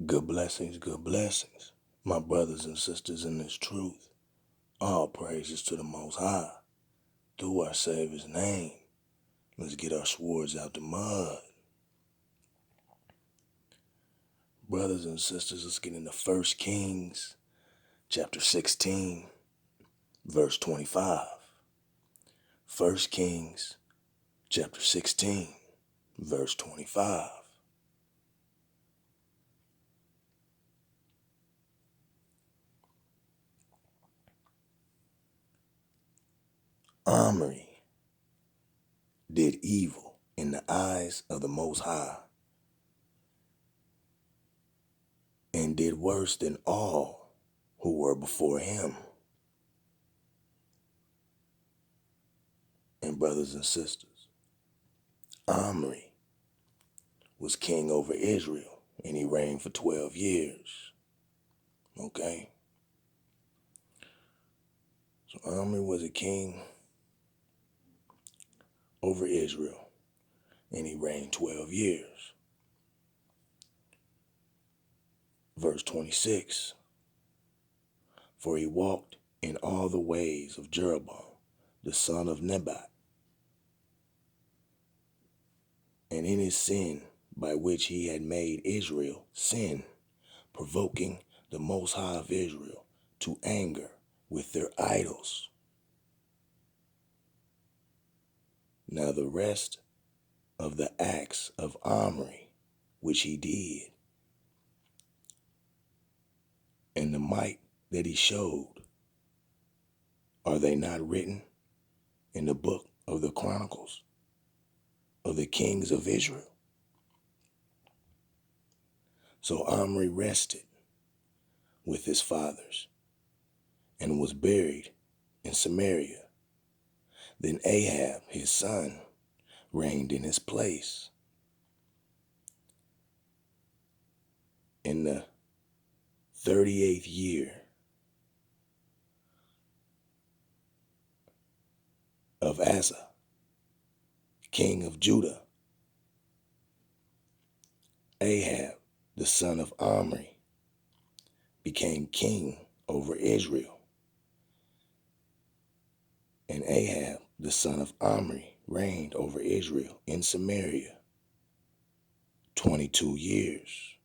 good blessings, my brothers and sisters in this truth. All praises to the Most High, through our Savior's name. Let's get our swords out the mud. Brothers and sisters, let's get into 1 Kings, chapter 16, verse 25. 1 Kings, chapter 16, verse 25. Omri did evil in the eyes of the Most High, and did worse than all who were before him. And brothers and sisters, Omri was king over Israel, and he reigned for 12 years. Okay? So Omri was a king over Israel, and he reigned 12 years. Verse 26, for he walked in all the ways of Jeroboam, the son of Nebat, and in his sin by which he had made Israel sin, provoking the Most High of Israel to anger with their idols. Now the rest of the acts of Omri, which he did, and the might that he showed, are they not written in the book of the Chronicles of the kings of Israel? So Omri rested with his fathers and was buried in Samaria. Then Ahab, his son, reigned in his place. In the 38th year of Asa, king of Judah, Ahab, the son of Omri, became king over Israel. And Ahab, the son of Omri, reigned over Israel in Samaria 22 years.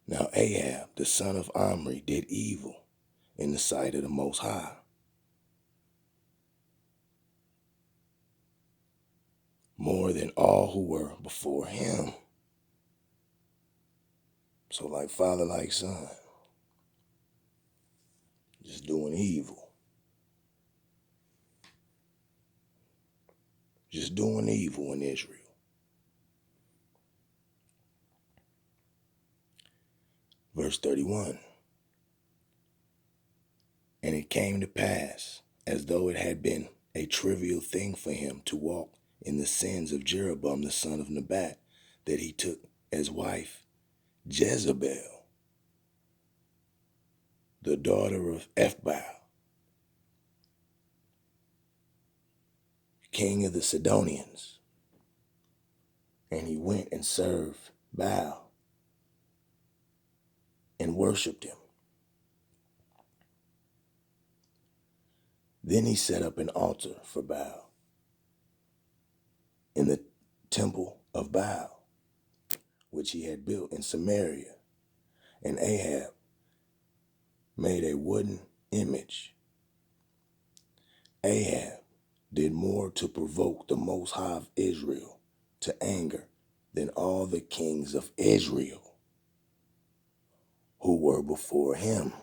Now Ahab, the son of Omri, did evil in the sight of the Most High, more than all who were before him. So like father, like son, just doing evil. Just doing evil in Israel. Verse 31. And it came to pass, as though it had been a trivial thing for him to walk in the sins of Jeroboam the son of Nebat, that he took as wife Jezebel, the daughter of Ephbaal, king of the Sidonians, and he went and served Baal and worshipped him. Then he set up an altar for Baal in the temple of Baal, which he had built in Samaria. And Ahab made a wooden image. Ahab did more to provoke the Most High of Israel to anger than all the kings of Israel who were before him.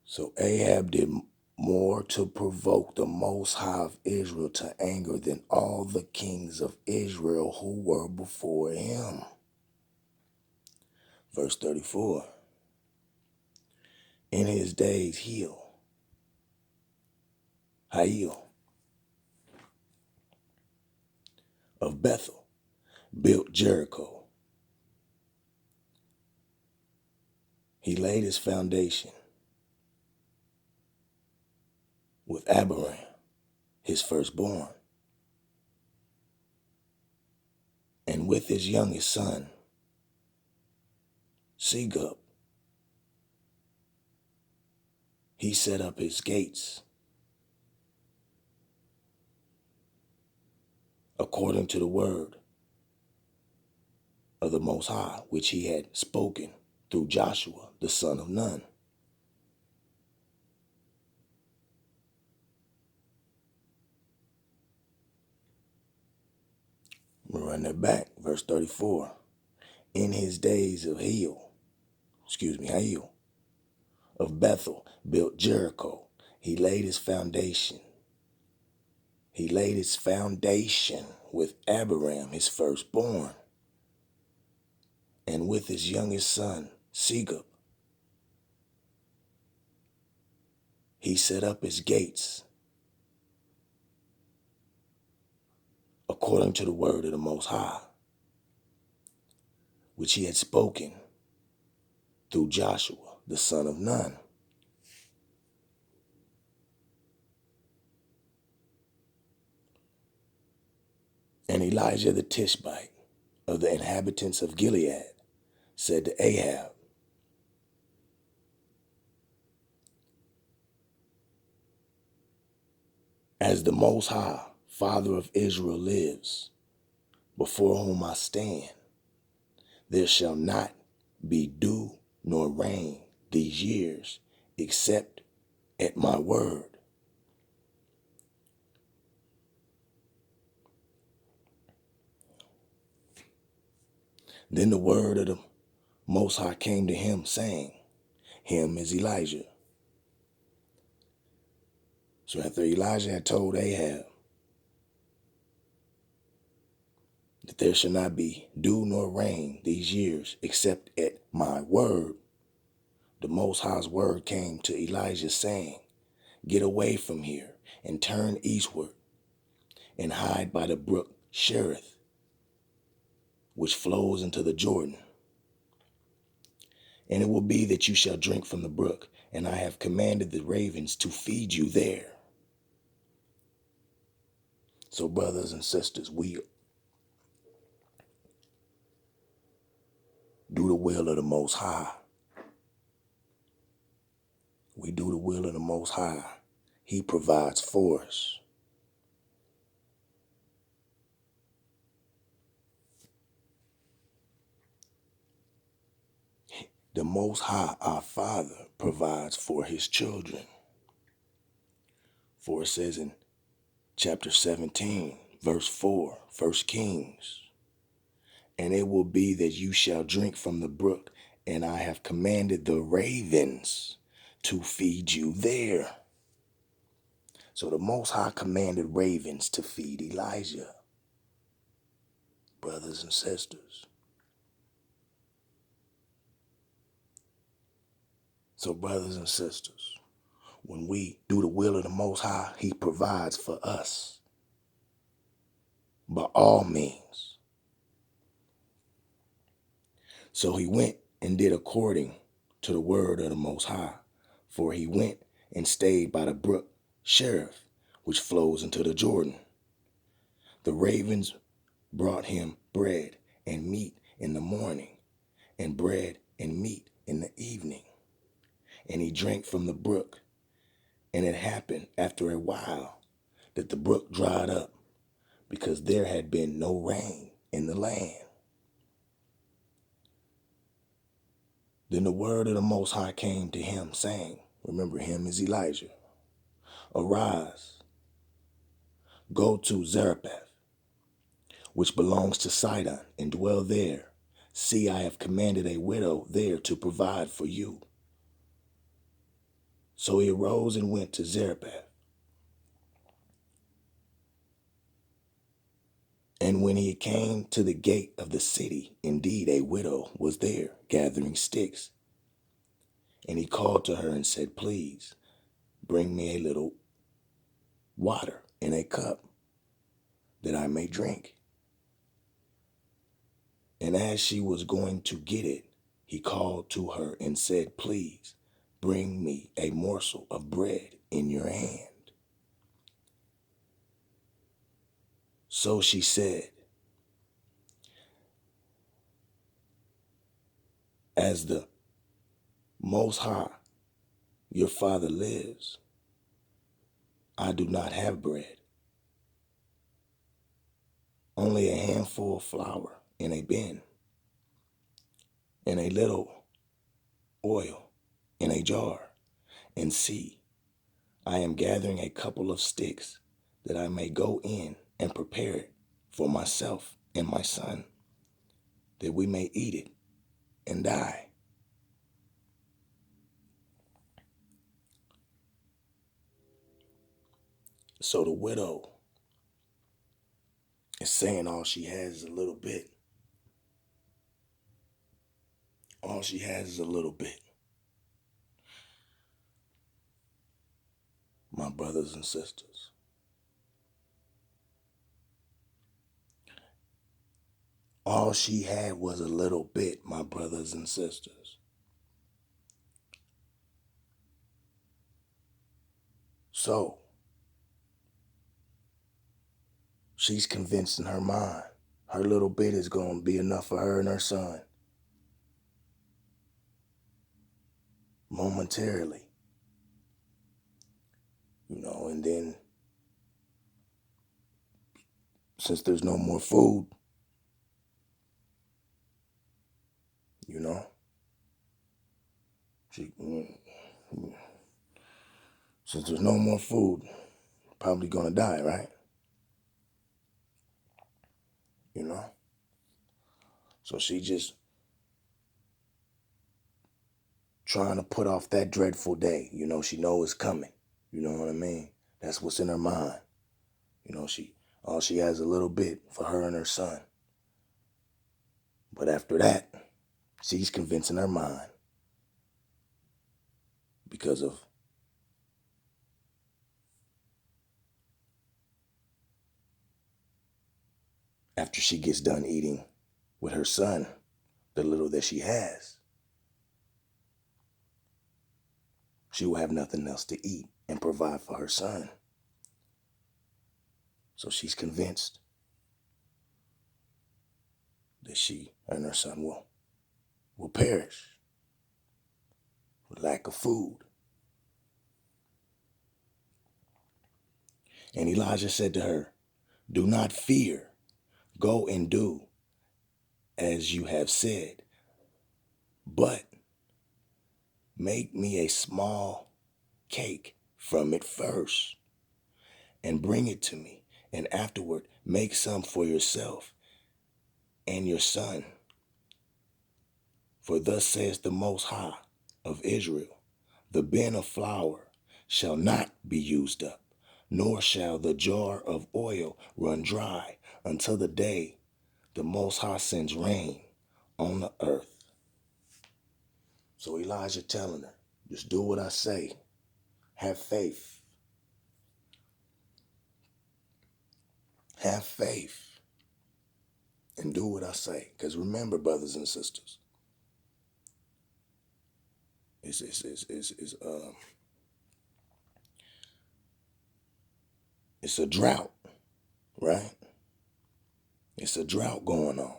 So Ahab did more to provoke the Most High of Israel to anger than all the kings of Israel who were before him. Verse 34. In his days Hiel of Bethel built Jericho. He laid his foundation with Abiram, his firstborn, with his youngest son, Segub, he set up his gates according to the word of the Most High, which he had spoken through Joshua, the son of Nun. I'm going to run that back. Verse 34. In his days of Hiel of Bethel built Jericho. He laid its foundation. He laid its foundation with Abiram, his firstborn, and with his youngest son, Segub. He set up his gates according to the word of the Most High, which he had spoken through Joshua, the son of Nun. And Elijah the Tishbite of the inhabitants of Gilead said to Ahab, as the Most High, Father of Israel, lives, before whom I stand, there shall not be dew nor rain these years, except at my word. Then the word of the Most High came to him, saying, him is Elijah. So after Elijah had told Ahab that there shall not be dew nor rain these years, except at my word, the Most High's word came to Elijah, saying, get away from here and turn eastward and hide by the brook Cherith, which flows into the Jordan. And it will be that you shall drink from the brook, and I have commanded the ravens to feed you there. So, brothers and sisters, we do the will of the Most High. We do the will of the Most High. He provides for us. The Most High, our Father, provides for his children. For it says in chapter 17, verse 4, 1 Kings, and it will be that you shall drink from the brook, and I have commanded the ravens to feed you there. So the Most High commanded ravens to feed Elijah, brothers and sisters. So, brothers and sisters, when we do the will of the Most High, he provides for us by all means. So he went and did according to the word of the Most High, for he went and stayed by the brook Cherith, which flows into the Jordan. The ravens brought him bread and meat in the morning, and bread and meat in the evening. And he drank from the brook. And it happened after a while that the brook dried up, because there had been no rain in the land. Then the word of the Most High came to him, saying, remember, him is Elijah, arise, go to Zarephath, which belongs to Sidon, and dwell there. See, I have commanded a widow there to provide for you. So he arose and went to Zarephath. And when he came to the gate of the city, indeed a widow was there gathering sticks. And he called to her and said, please bring me a little water in a cup that I may drink. And as she was going to get it, he called to her and said, please bring me a morsel of bread in your hand. So she said, As the Most High, your Father lives, I do not have bread, only a handful of flour in a bin, and a little oil in a jar. And see, I am gathering a couple of sticks that I may go in and prepare it for myself and my son, that we may eat it and die. So the widow is saying all she has is a little bit. All she has is a little bit. My brothers and sisters, all she had was a little bit, my brothers and sisters. So she's convinced in her mind her little bit is going to be enough for her and her son momentarily, and then since there's no more food, you know, she, since there's no more food, probably going to die, right? You know? So she just trying to put off that dreadful day. She know it's coming. You know what I mean? That's what's in her mind. All she has a little bit for her and her son. But after that, she's convincing her mind because of after she gets done eating with her son, the little that she has, she will have nothing else to eat and provide for her son. So she's convinced that she and her son will perish with lack of food. And Elijah said to her, "Do not fear. Go and do as you have said, but make me a small cake from it first and bring it to me, and afterward make some for yourself and your son. For thus says the Most High of Israel, the bin of flour shall not be used up, nor shall the jar of oil run dry until the day the Most High sends rain on the earth." So Elijah telling her, just do what I say. Have faith. Have faith and do what I say. Because remember, brothers and sisters, it's a drought, right? It's a drought going on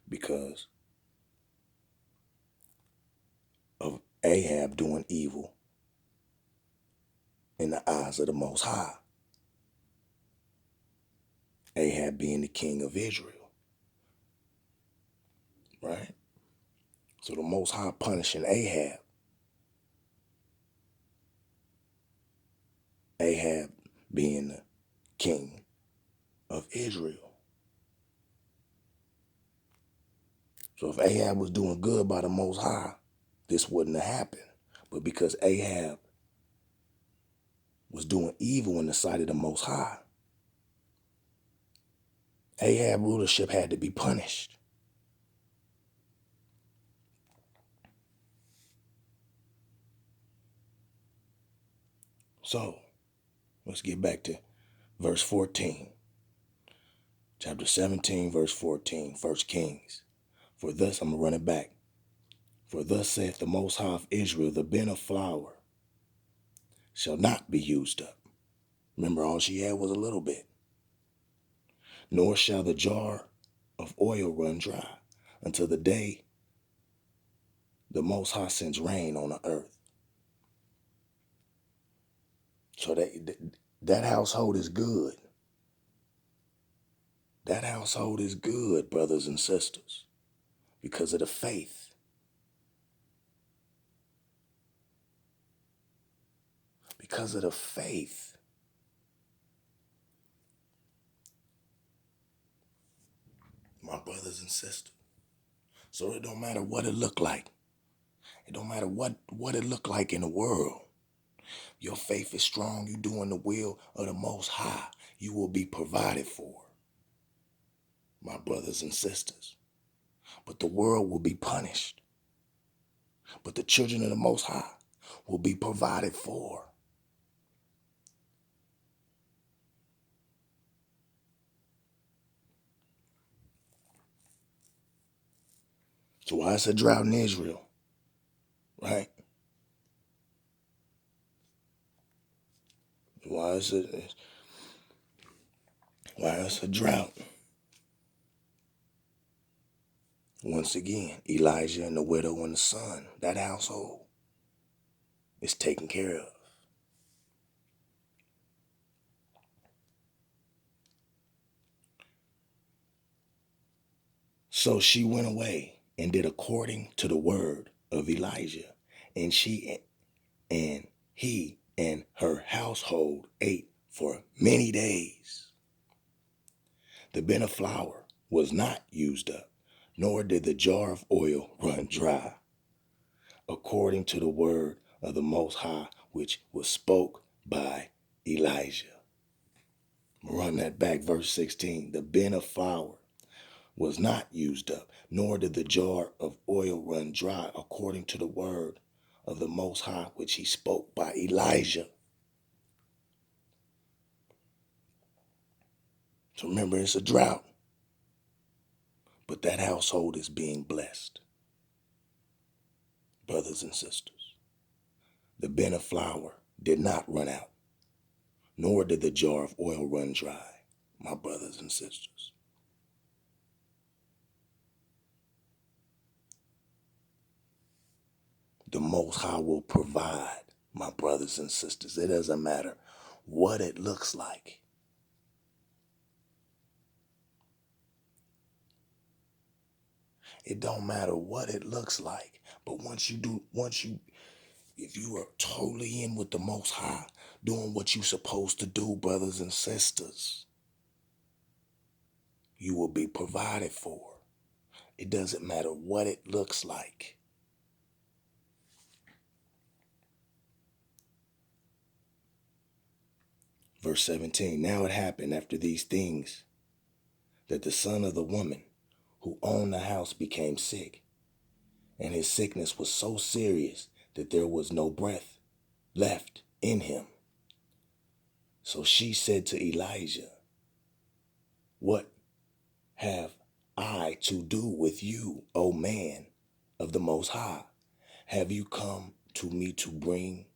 because of Ahab doing evil in the eyes of the Most High. Ahab being the king of Israel, right? So the Most High punishing Ahab. Ahab being the king of Israel. So if Ahab was doing good by the Most High, this wouldn't have happened. But because Ahab was doing evil in the sight of the Most High, Ahab rulership had to be punished. So let's get back to verse 14. Chapter 17, verse 14, 1 Kings. For thus, I'm going to run it back. For thus saith the Most High of Israel, the bin of flour shall not be used up. Remember, all she had was a little bit. Nor shall the jar of oil run dry until the day the Most High sends rain on the earth. So that household is good. That household is good, brothers and sisters, because of the faith. Because of the faith. My brothers and sisters. So it don't matter what it look like. It don't matter what it look like in the world. Your faith is strong. You doing the will of the Most High. You will be provided for, my brothers and sisters. But the world will be punished. But the children of the Most High will be provided for. So why it's a drought in Israel, right? Why it's a drought? Once again, Elijah and the widow and the son, that household is taken care of. So she went away and did according to the word of Elijah, and he and her household ate for many days. The bin of flour was not used up, nor did the jar of oil run dry, according to the word of the Most High, which was spoke by Elijah. Run that back, verse 16. The bin of flour was not used up, nor did the jar of oil run dry, according to the word of the Most High, which he spoke by Elijah. So remember, it's a drought, but that household is being blessed, brothers and sisters. The bin of flour did not run out, nor did the jar of oil run dry, my brothers and sisters. The Most High will provide, my brothers and sisters. It doesn't matter what it looks like. It don't matter what it looks like. But if you are totally in with the Most High, doing what you're supposed to do, brothers and sisters, you will be provided for. It doesn't matter what it looks like. Verse 17, now it happened after these things that the son of the woman who owned the house became sick, and his sickness was so serious that there was no breath left in him. So she said to Elijah, what have I to do with you, O man of the Most High? Have you come to me to bring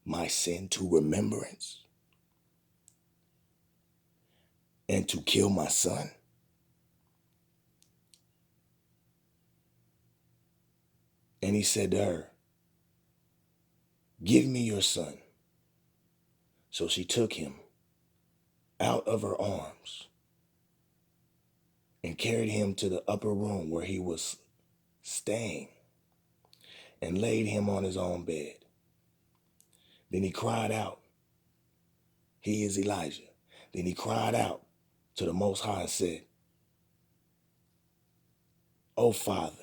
my sin to remembrance and to kill my son? And he said to her, give me your son. So she took him out of her arms and carried him to the upper room where he was staying and laid him on his own bed. Then he cried out, he is Elijah. Then he cried out to the Most High and said, O Father,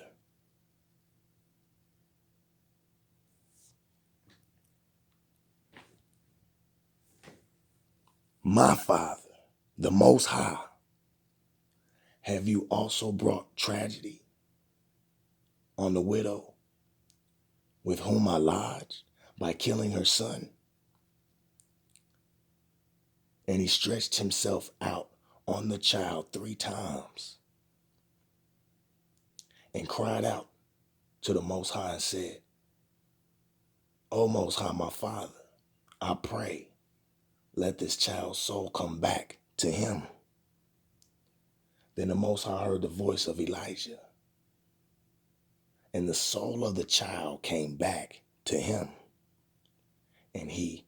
my Father, the Most High, have you also brought tragedy on the widow with whom I lodged by killing her son? And he stretched himself out on the child 3 times and cried out to the Most High and said, O Most High, my Father, I pray, let this child's soul come back to him. Then the Most High heard the voice of Elijah, And the soul of the child came back to him, and he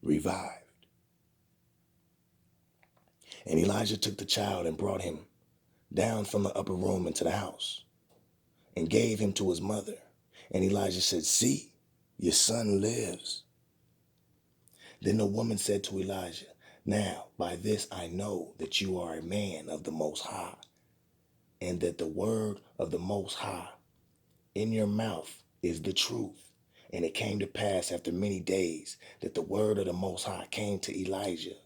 revived. And Elijah took the child and brought him down from the upper room into the house and gave him to his mother. And Elijah said, "See, your son lives." Then the woman said to Elijah, "Now by this I know that you are a man of the Most High, and that the word of the Most High in your mouth is the truth." And it came to pass after many days that the word of the Most High came to Elijah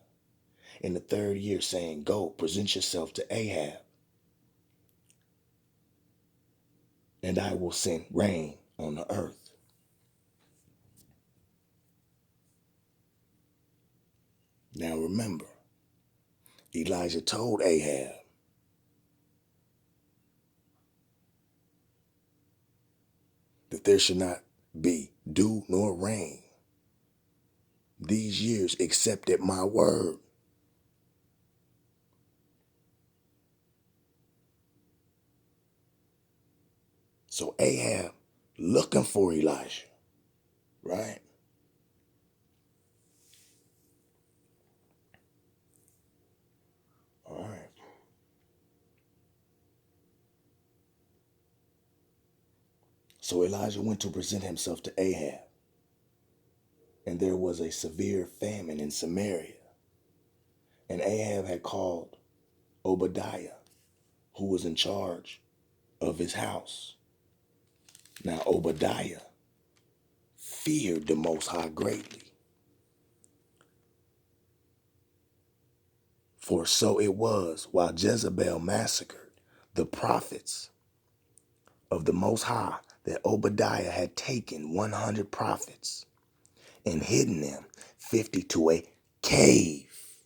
in the 3rd year, saying, "Go, present yourself to Ahab, and I will send rain on the earth." Now remember, Elijah told Ahab that there should not be dew nor rain these years except at my word. So Ahab looking for Elijah, right? All right. So Elijah went to present himself to Ahab, and there was a severe famine in Samaria. And Ahab had called Obadiah, who was in charge of his house. Now Obadiah feared the Most High greatly, for so it was while Jezebel massacred the prophets of the Most High that Obadiah had taken 100 prophets and hidden them 50 to a cave,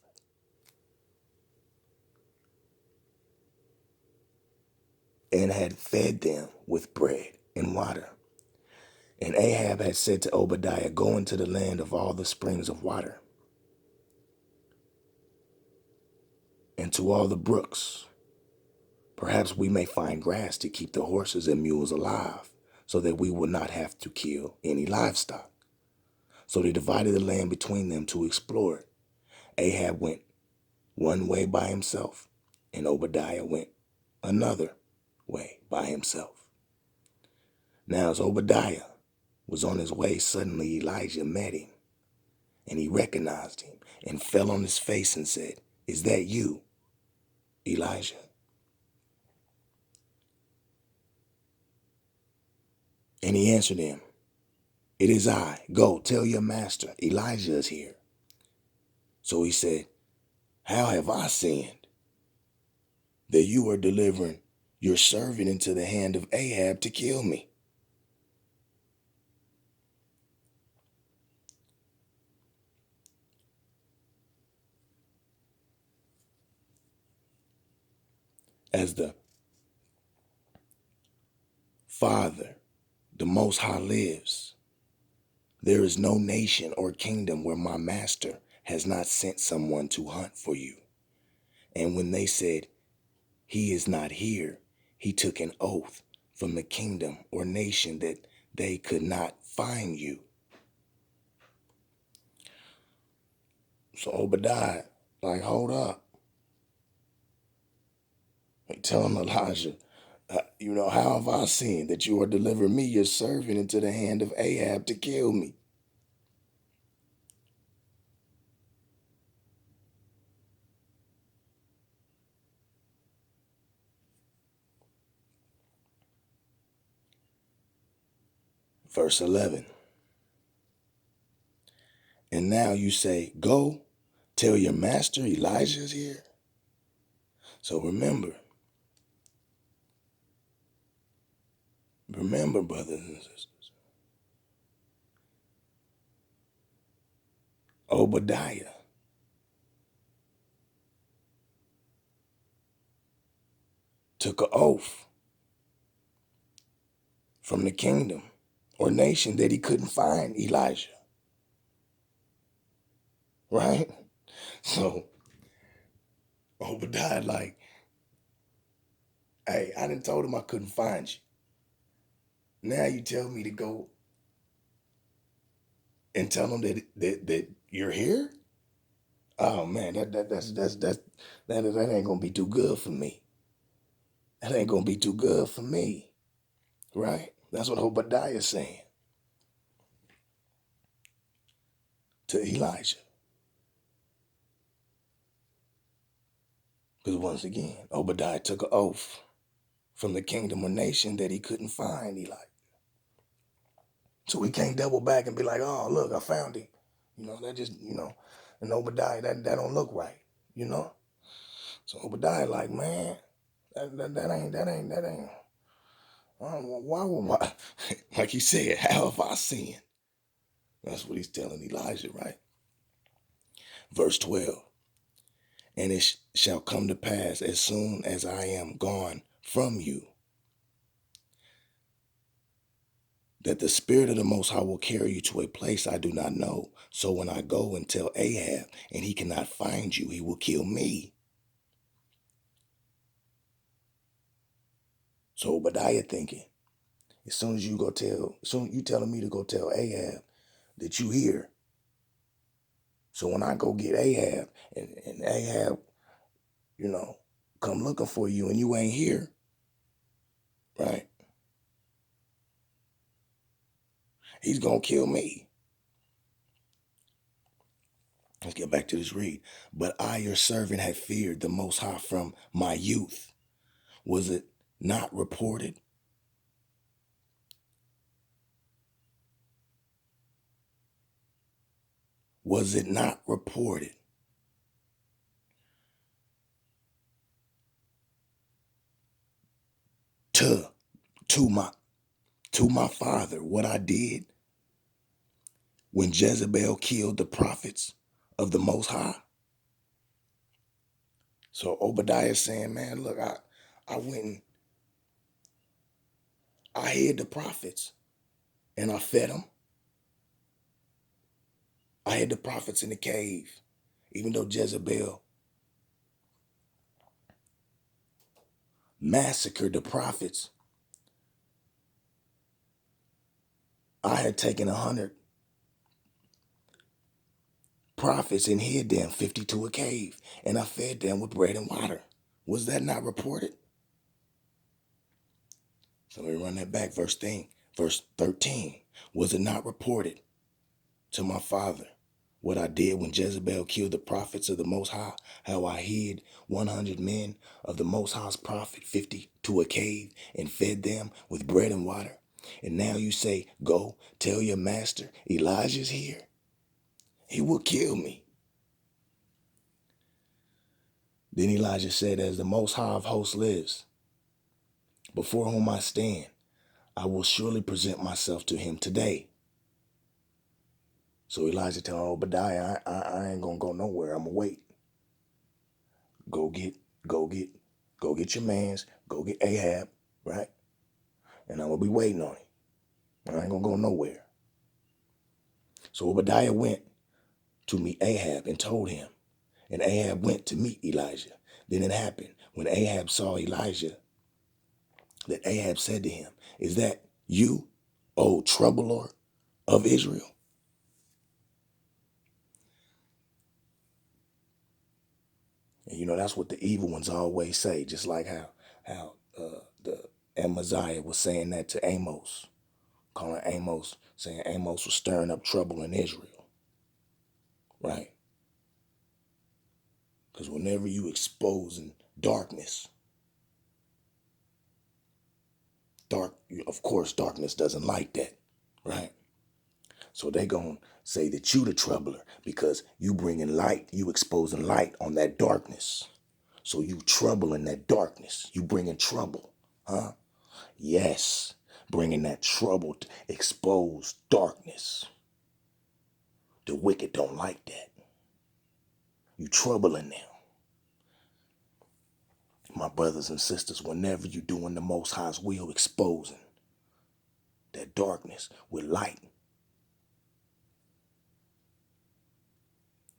and had fed them with bread and water. And Ahab had said to Obadiah, "Go into the land of all the springs of water, and to all the brooks. Perhaps we may find grass to keep the horses and mules alive, so that we will not have to kill any livestock." So they divided the land between them to explore it. Ahab went one way by himself, and Obadiah went another way by himself. Now as Obadiah was on his way, suddenly Elijah met him, and he recognized him and fell on his face and said, "Is that you, Elijah?" And he answered him, "It is I. Go, tell your master, Elijah is here." So he said, "How have I sinned that you are delivering your servant into the hand of Ahab to kill me?" As the Father, the Most High lives, there is no nation or kingdom where my master has not sent someone to hunt for you. And when they said, "He is not here," he took an oath from the kingdom or nation that they could not find you. So Obadiah, like, hold up. Like, telling Elijah, how have I sinned that you are delivering me, your servant, into the hand of Ahab to kill me? Verse 11. And now you say, "Go, tell your master Elijah is here." So remember, brothers and sisters, Obadiah took an oath from the kingdom or nation that he couldn't find Elijah, right? So Obadiah, like, Hey, I done told him I couldn't find you. Now you tell me to go and tell him that you're here? Oh man, that ain't gonna be too good for me. That ain't gonna be too good for me. Right? That's what Obadiah is saying to Elijah. Because once again, Obadiah took an oath from the kingdom or nation that he couldn't find Elijah. So we can't double back and be like, oh, look, I found him. That just, and Obadiah, that don't look right, you know? So Obadiah like, man, that ain't, why, like he said, how have I sinned? That's what he's telling Elijah, right? Verse 12, and it shall come to pass as soon as I am gone from you, that the Spirit of the Most High will carry you to a place I do not know. So when I go and tell Ahab and he cannot find you, he will kill me. So Obadiah thinking, as soon as you telling me to go tell Ahab that you here. So when I go get Ahab and Ahab, you know, come looking for you and you ain't here, right? He's gonna kill me. Let's get back to this read. But I, your servant, have feared the Most High from my youth. Was it not reported? Was it not reported to to my to my father what I did when Jezebel killed the prophets of the Most High? So Obadiah is saying, man, look, I went and I hid the prophets and I fed them. I hid the prophets in the cave, even though Jezebel massacred the prophets. I had taken 100 prophets and hid them 50 to a cave, and I fed them with bread and water. Was that not reported? So let me run that back. Verse 13. Was it not reported to my father what I did when Jezebel killed the prophets of the Most High? How I hid 100 men of the Most High's prophet, 50 to a cave, and fed them with bread and water? And now you say, go tell your master Elijah's here. He will kill me. Then Elijah said, as the Most High of hosts lives, before whom I stand, I will surely present myself to him today. So Elijah telling Obadiah, I ain't gonna go nowhere. I'm gonna wait. Go get, go get, go get your mans. Go get Ahab, right? And I'm gonna be waiting on him. I ain't gonna go nowhere. So Obadiah went to meet Ahab and told him. And Ahab went to meet Elijah. Then it happened when Ahab saw Elijah that Ahab said to him, is that you, O troubler of Israel? And that's what the evil ones always say, just like how the Amaziah was saying that to Amos, calling Amos, saying Amos was stirring up trouble in Israel, right? Because whenever you exposing darkness, dark, of course, darkness doesn't like that, right? So they gonna say that you the troubler because you bringing light, you exposing light on that darkness. So you troubling that darkness, you bringing trouble, huh? Yes, bringing that trouble to expose darkness. The wicked don't like that. You troubling them. My brothers and sisters, whenever you doing the Most High's will, exposing that darkness with light,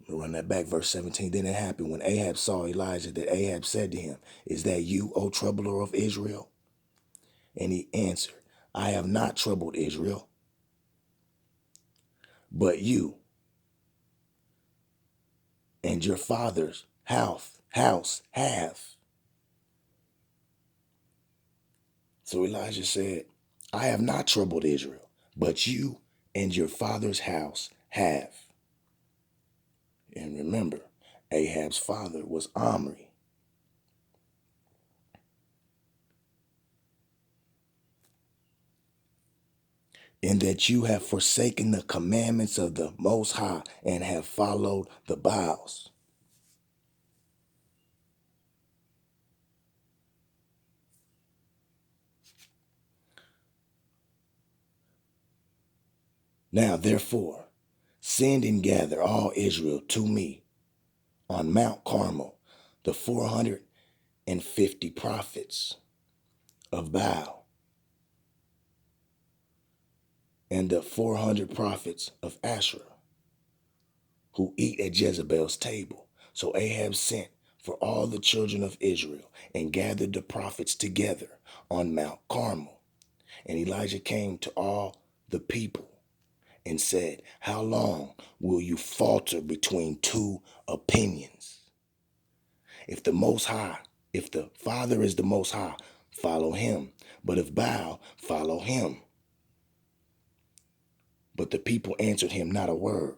We'll run that back, verse 17. Then it happened when Ahab saw Elijah that Ahab said to him, "Is that you, O troubler of Israel?" And he answered, "I have not troubled Israel, but you and your father's house have." So Elijah said, "I have not troubled Israel, but you and your father's house have." And remember, Ahab's father was Omri. "In that you have forsaken the commandments of the Most High and have followed the Baals." Now, therefore, send and gather all Israel to me on Mount Carmel, the 450 prophets of Baal and the 400 prophets of Asherah who eat at Jezebel's table. So Ahab sent for all the children of Israel and gathered the prophets together on Mount Carmel. And Elijah came to all the people and said, "How long will you falter between two opinions? If the Most High, if the Father is the Most High, follow him. But if Baal, follow him." But the people answered him not a word.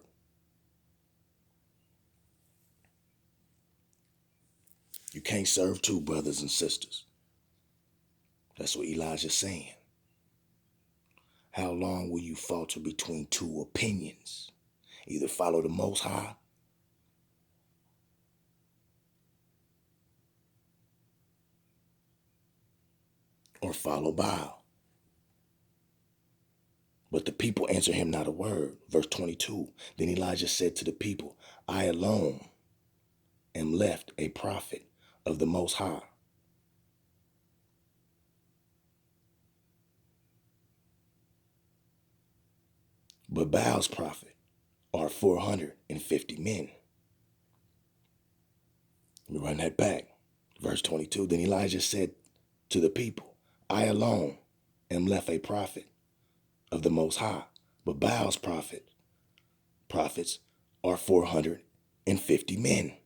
You can't serve two brothers and sisters. That's what Elijah's saying. How long will you falter between two opinions? Either follow the Most High or follow Baal. But the people answered him not a word. Verse 22. Then Elijah said to the people, "I alone am left a prophet of the Most High. But Baal's prophet are 450 men." Let me run that back. Verse 22. Then Elijah said to the people, "I alone am left a prophet of the Most High. But Baal's prophets are 450 men."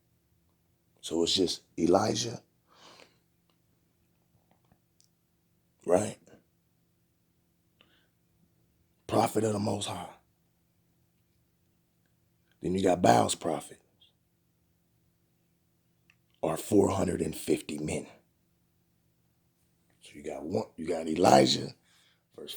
So it's just Elijah, right? Prophet of the Most High. Then you got Baal's prophet, are 450 men. So you got Elijah, verse